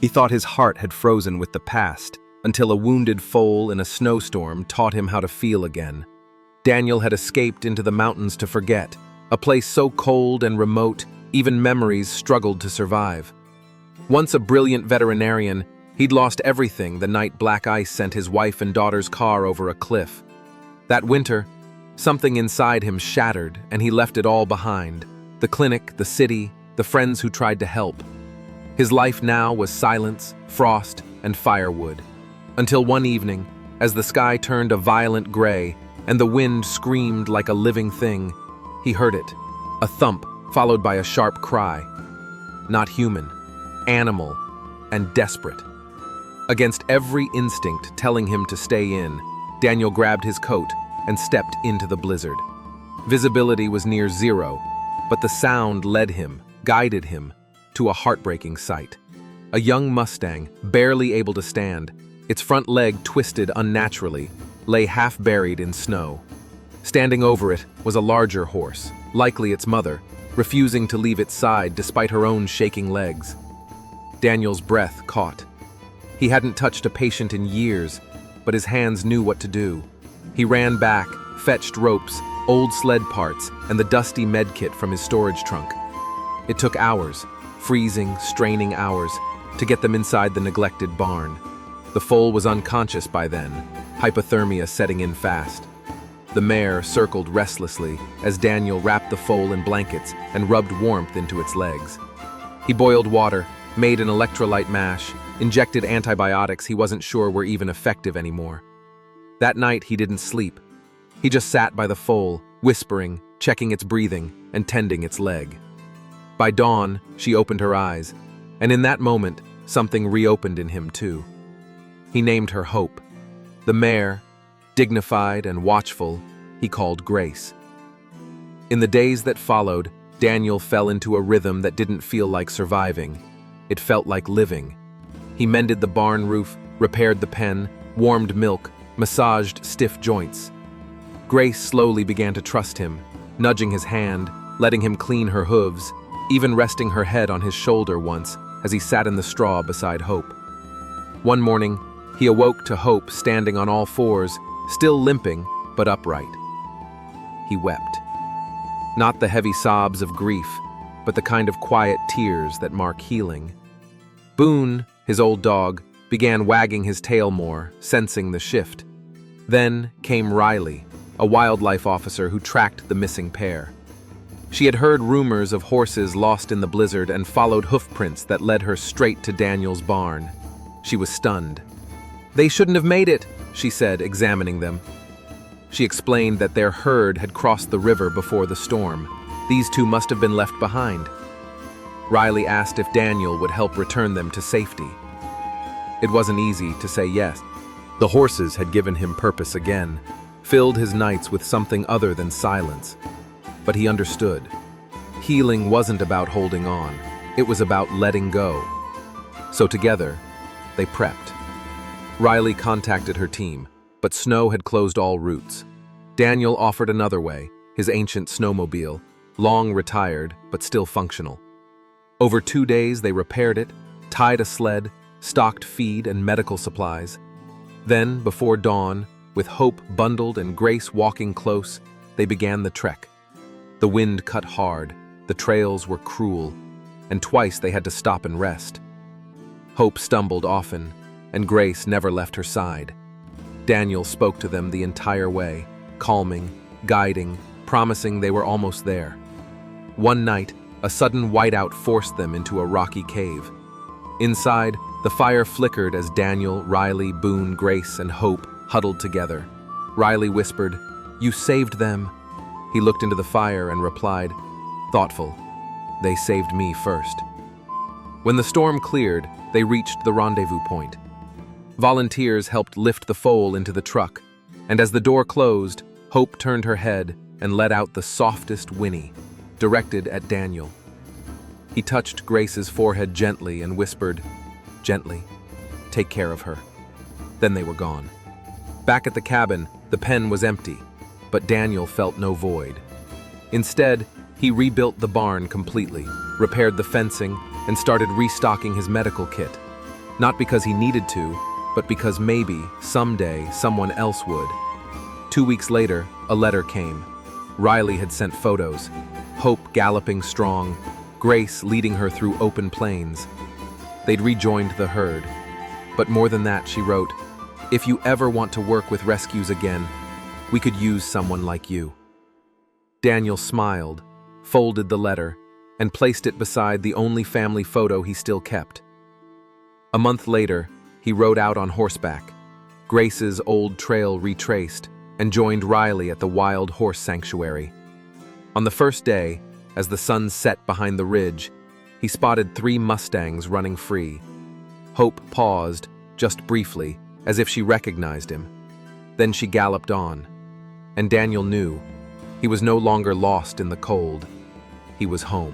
He thought his heart had frozen with the past, until a wounded foal in a snowstorm taught him how to feel again. Daniel had escaped into the mountains to forget, a place so cold and remote, even memories struggled to survive. Once a brilliant veterinarian, he'd lost everything the night black ice sent his wife and daughter's car over a cliff. That winter, something inside him shattered, and he left it all behind. The clinic, the city, the friends who tried to help. His life now was silence, frost, and firewood. Until one evening, as the sky turned a violent gray and the wind screamed like a living thing, he heard it, a thump followed by a sharp cry. Not human, animal, and desperate. Against every instinct telling him to stay in, Daniel grabbed his coat and stepped into the blizzard. Visibility was near zero, but the sound led him, guided him, to a heartbreaking sight. A young Mustang, barely able to stand, its front leg twisted unnaturally, lay half buried in snow. Standing over it was a larger horse, likely its mother, refusing to leave its side despite her own shaking legs. Daniel's breath caught. He hadn't touched a patient in years, but his hands knew what to do. He ran back, fetched ropes, old sled parts, and the dusty med kit from his storage trunk. It took hours, freezing, straining hours, to get them inside the neglected barn. The foal was unconscious by then, hypothermia setting in fast. The mare circled restlessly as Daniel wrapped the foal in blankets and rubbed warmth into its legs. He boiled water, made an electrolyte mash, injected antibiotics he wasn't sure were even effective anymore. That night he didn't sleep. He just sat by the foal, whispering, checking its breathing, and tending its leg. By dawn, she opened her eyes, and in that moment, something reopened in him too. He named her Hope. The mare, dignified and watchful, he called Grace. In the days that followed, Daniel fell into a rhythm that didn't feel like surviving. It felt like living. He mended the barn roof, repaired the pen, warmed milk, massaged stiff joints. Grace slowly began to trust him, nudging his hand, letting him clean her hooves, even resting her head on his shoulder once as he sat in the straw beside Hope. One morning, he awoke to Hope standing on all fours, still limping, but upright. He wept. Not the heavy sobs of grief, but the kind of quiet tears that mark healing. Boone, his old dog, began wagging his tail more, sensing the shift. Then came Riley, a wildlife officer who tracked the missing pair. She had heard rumors of horses lost in the blizzard and followed hoofprints that led her straight to Daniel's barn. She was stunned. "They shouldn't have made it," she said, examining them. She explained that their herd had crossed the river before the storm. These two must have been left behind. Riley asked if Daniel would help return them to safety. It wasn't easy to say yes. The horses had given him purpose again, filled his nights with something other than silence. But he understood. Healing wasn't about holding on. It was about letting go. So together, they prepped. Riley contacted her team, but snow had closed all routes. Daniel offered another way, his ancient snowmobile, long retired but still functional. Over 2 days they repaired it, tied a sled, stocked feed and medical supplies. Then, before dawn, with Hope bundled and Grace walking close, they began the trek. The wind cut hard, the trails were cruel, and twice they had to stop and rest. Hope stumbled often, and Grace never left her side. Daniel spoke to them the entire way, calming, guiding, promising they were almost there. One night, a sudden whiteout forced them into a rocky cave. Inside, the fire flickered as Daniel, Riley, Boone, Grace, and Hope huddled together. Riley whispered, "You saved them." He looked into the fire and replied, thoughtful, "They saved me first." When the storm cleared, they reached the rendezvous point. Volunteers helped lift the foal into the truck, and as the door closed, Hope turned her head and let out the softest whinny, directed at Daniel. He touched Grace's forehead gently and whispered, "Gently, take care of her." Then they were gone. Back at the cabin, the pen was empty, but Daniel felt no void. Instead, he rebuilt the barn completely, repaired the fencing, and started restocking his medical kit. Not because he needed to, but because maybe, someday, someone else would. 2 weeks later, a letter came. Riley had sent photos. Hope galloping strong, Grace leading her through open plains. They'd rejoined the herd. But more than that, she wrote, "If you ever want to work with rescues again, we could use someone like you." Daniel smiled, folded the letter, and placed it beside the only family photo he still kept. A month later, he rode out on horseback, Grace's old trail retraced, and joined Riley at the Wild Horse Sanctuary. On the first day, as the sun set behind the ridge, he spotted 3 Mustangs running free. Hope paused, just briefly, as if she recognized him. Then she galloped on, and Daniel knew he was no longer lost in the cold. He was home.